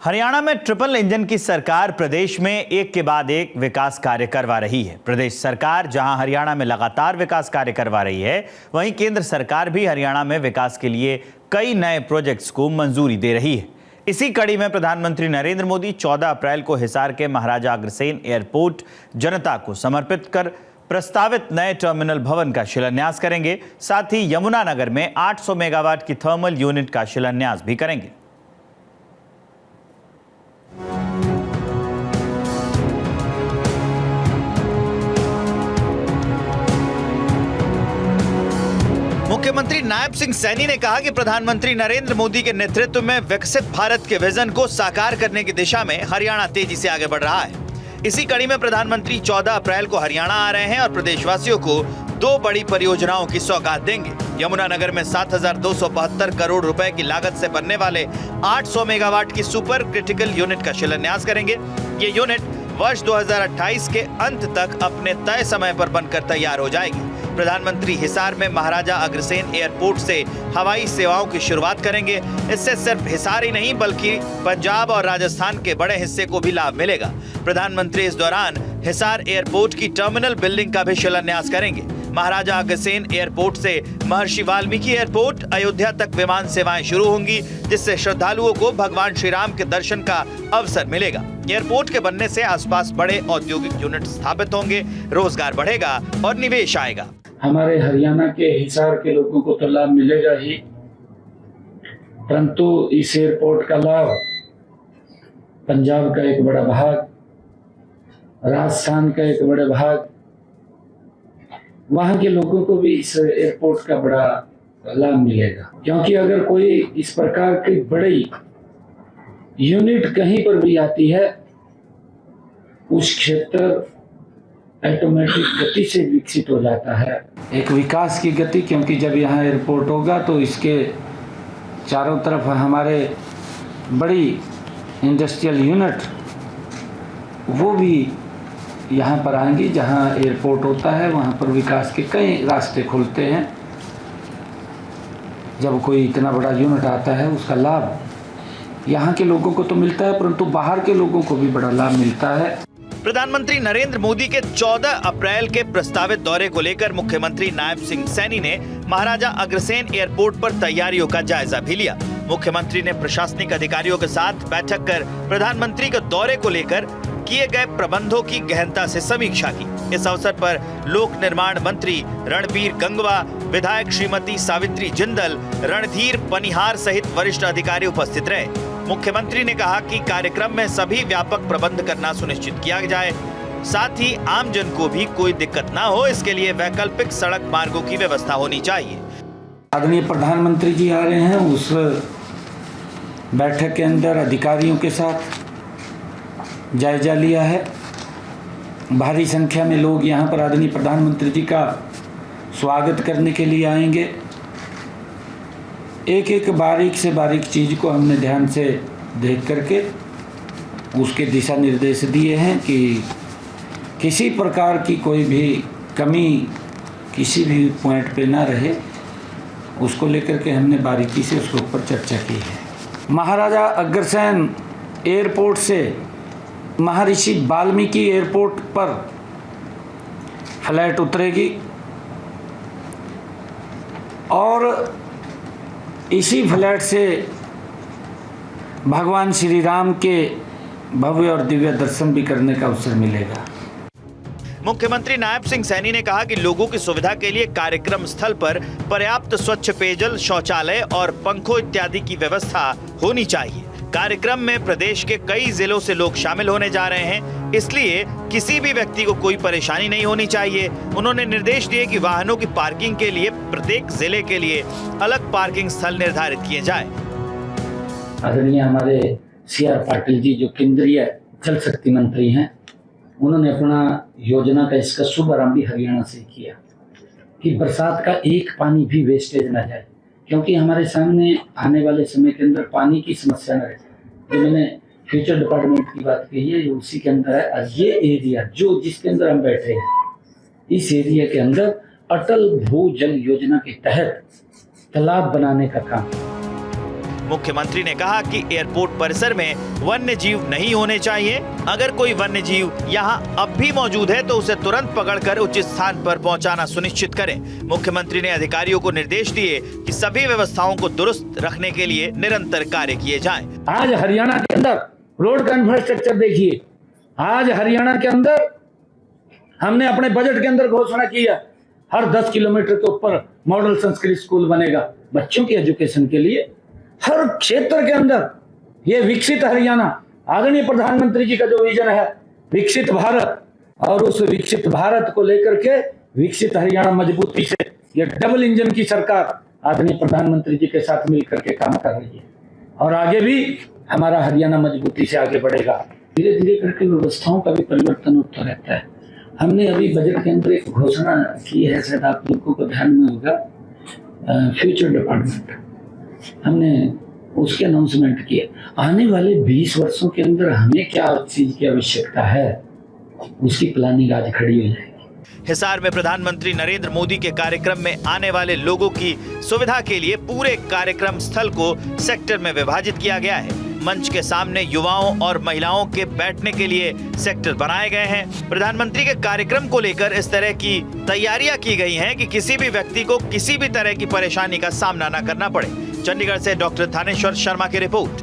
हरियाणा में triple engine की सरकार प्रदेश में एक के बाद एक विकास कार्य करवा रही है। प्रदेश सरकार जहां हरियाणा में लगातार विकास कार्य करवा रही है, वहीं केंद्र सरकार भी हरियाणा में विकास के लिए कई नए प्रोजेक्ट्स को मंजूरी दे रही है। इसी कड़ी में प्रधानमंत्री नरेंद्र मोदी 14 अप्रैल को हिसार के महाराजा अग्रसेन एयरपोर्ट जनता को समर्पित कर प्रस्तावित नए टर्मिनल भवन का शिलान्यास करेंगे। साथ ही यमुनानगर में 800 मेगावाट की थर्मल यूनिट का शिलान्यास भी करेंगे। मुख्यमंत्री नायब सिंह सैनी ने कहा कि प्रधानमंत्री नरेंद्र मोदी के नेतृत्व में विकसित भारत के विजन को साकार करने की दिशा में हरियाणा तेजी से आगे बढ़ रहा है। इसी कड़ी में प्रधानमंत्री 14 अप्रैल को हरियाणा आ रहे हैं और प्रदेशवासियों को 2 बड़ी परियोजनाओं की सौगात देंगे। यमुनानगर में 7,272 करोड़ रुपए की लागत से बनने वाले 800 मेगावाट की सुपर क्रिटिकल यूनिट का शिलान्यास करेंगे। ये यूनिट वर्ष 2028 के अंत तक अपने तय समय पर बनकर तैयार हो जाएगी। प्रधानमंत्री हिसार में महाराजा अग्रसेन एयरपोर्ट से हवाई सेवाओं की शुरुआत करेंगे। इससे सिर्फ हिसार ही नहीं बल्कि पंजाब और राजस्थान के बड़े हिस्से को भी लाभ मिलेगा। प्रधानमंत्री इस दौरान हिसार एयरपोर्ट की टर्मिनल बिल्डिंग का भी शिलान्यास करेंगे। महाराजा अग्रसेन एयरपोर्ट से महर्षि वाल्मीकि एयरपोर्ट अयोध्या तक विमान सेवाएं शुरू होंगी, जिससे श्रद्धालुओं को भगवान श्री राम के दर्शन का अवसर मिलेगा। एयरपोर्ट के बनने से आसपास बड़े औद्योगिक यूनिट स्थापित होंगे, रोजगार बढ़ेगा और निवेश आएगा। हमारे हरियाणा के हिसार के लोगों को तो लाभ मिलेगा ही, परंतु इस एयरपोर्ट का लाभ पंजाब का एक बड़ा भाग, राजस्थान का एक बड़ा भाग, वहां के लोगों को भी इस एयरपोर्ट का बड़ा लाभ मिलेगा। क्योंकि अगर कोई इस प्रकार की बड़ी यूनिट कहीं पर भी आती है, उस क्षेत्र ऑटोमेटिक गति से विकसित हो जाता है, एक विकास की गति। क्योंकि जब यहाँ एयरपोर्ट होगा तो इसके चारों तरफ हमारे बड़ी इंडस्ट्रियल यूनिट वो भी यहाँ पर आएंगी। जहाँ एयरपोर्ट होता है वहाँ पर विकास के कई रास्ते खुलते हैं। जब कोई इतना बड़ा यूनिट आता है उसका लाभ यहाँ के लोगों को तो मिलता है, परंतु बाहर के लोगों को भी बड़ा लाभ मिलता है। प्रधानमंत्री नरेंद्र मोदी के 14 अप्रैल के प्रस्तावित दौरे को लेकर मुख्यमंत्री नायब सिंह सैनी ने महाराजा अग्रसेन एयरपोर्ट पर तैयारियों का जायजा भी लिया। मुख्यमंत्री ने प्रशासनिक अधिकारियों के साथ बैठक कर प्रधानमंत्री के दौरे को लेकर किए गए प्रबंधों की गहनता से समीक्षा की। इस अवसर पर लोक निर्माण मंत्री रणबीर गंगवा, विधायक श्रीमती सावित्री जिंदल, रणधीर पनिहार सहित वरिष्ठ अधिकारी उपस्थित रहे। मुख्यमंत्री ने कहा कि कार्यक्रम में सभी व्यापक प्रबंध करना सुनिश्चित किया जाए, साथ ही आमजन को भी कोई दिक्कत ना हो, इसके लिए वैकल्पिक सड़क मार्गों की व्यवस्था होनी चाहिए। आदरणीय प्रधानमंत्री जी आ रहे हैं, उस बैठक के अंदर अधिकारियों के साथ जायजा लिया है। भारी संख्या में लोग यहाँ पर आदरणीय प्रधानमंत्री जी का स्वागत करने के लिए आएंगे। एक एक बारीक से बारीक चीज़ को हमने ध्यान से देख करके उसके दिशा निर्देश दिए हैं कि किसी प्रकार की कोई भी कमी किसी भी पॉइंट पे ना रहे, उसको लेकर के हमने बारीकी से उसके ऊपर चर्चा की है। महाराजा अग्रसेन एयरपोर्ट से महर्षि वाल्मीकि एयरपोर्ट पर फ्लाइट उतरेगी और इसी फ्लाइट से भगवान श्री राम के भव्य और दिव्य दर्शन भी करने का अवसर मिलेगा। मुख्यमंत्री नायब सिंह सैनी ने कहा कि लोगों की सुविधा के लिए कार्यक्रम स्थल पर पर्याप्त स्वच्छ पेयजल, शौचालय और पंखों इत्यादि की व्यवस्था होनी चाहिए। कार्यक्रम में प्रदेश के कई जिलों से लोग शामिल होने जा रहे हैं, इसलिए किसी भी व्यक्ति को कोई परेशानी नहीं होनी चाहिए। उन्होंने निर्देश दिए कि वाहनों की पार्किंग के लिए प्रत्येक जिले के लिए अलग पार्किंग स्थल निर्धारित किए जाए। आदरणीय हमारे CR पाटिल जी जो केंद्रीय जल शक्ति मंत्री हैं, उन्होंने अपना योजना का इसका शुभारंभ भी हरियाणा से किया कि बरसात का एक पानी भी वेस्टेज न जाए, क्योंकि हमारे सामने आने वाले समय के अंदर पानी की समस्या न रहे। जो मैंने फ्यूचर डिपार्टमेंट की बात कही है, ये उसी के अंदर है। ये एरिया जो जिसके अंदर हम बैठे हैं, इस एरिया के अंदर अटल भू जल योजना के तहत तालाब बनाने का काम मुख्यमंत्री ने कहा कि एयरपोर्ट परिसर में वन्य जीव नहीं होने चाहिए। अगर कोई वन्य जीव यहाँ अब भी मौजूद है तो उसे तुरंत पकड़कर उचित स्थान पर पहुंचाना सुनिश्चित करें। मुख्यमंत्री ने अधिकारियों को निर्देश दिए कि सभी व्यवस्थाओं को दुरुस्त रखने के लिए निरंतर कार्य किए जाएं। आज हरियाणा के अंदर रोड का इंफ्रास्ट्रक्चर देखिए। आज हरियाणा के अंदर हमने अपने बजट के अंदर घोषणा किया, हर 10 किलोमीटर के ऊपर मॉडल संस्कृत स्कूल बनेगा बच्चों की एजुकेशन के लिए। हर क्षेत्र के अंदर ये विकसित हरियाणा, आदरणीय प्रधानमंत्री जी का जो विजन है विकसित भारत, और उस विकसित भारत को लेकर के विकसित हरियाणा मजबूती से ये डबल इंजन की सरकार आदरणीय प्रधानमंत्री जी के साथ मिलकर के काम कर रही है और आगे भी हमारा हरियाणा मजबूती से आगे बढ़ेगा। धीरे धीरे करके व्यवस्थाओं का भी परिवर्तन होता रहता है। हमने अभी बजट के अंदर एक घोषणा की है, शायद आप लोगों को ध्यान में होगा, फ्यूचर डिपार्टमेंट, हमने उसके अनाउंसमेंट किए। आने वाले 20 वर्षों के अंदर हमें क्या चीज की आवश्यकता है, उसकी प्लानिंग आज खड़ी हो जाएगी। हिसार में प्रधानमंत्री नरेंद्र मोदी के कार्यक्रम में आने वाले लोगों की सुविधा के लिए पूरे कार्यक्रम स्थल को सेक्टर में विभाजित किया गया है। मंच के सामने युवाओं और महिलाओं के बैठने के लिए सेक्टर बनाए गए हैं। प्रधानमंत्री के कार्यक्रम को लेकर इस तरह की तैयारियां की गई हैं कि किसी भी व्यक्ति को किसी भी तरह की परेशानी का सामना न करना पड़े। चंडीगढ़ से डॉक्टर थानेश्वर शर्मा की रिपोर्ट।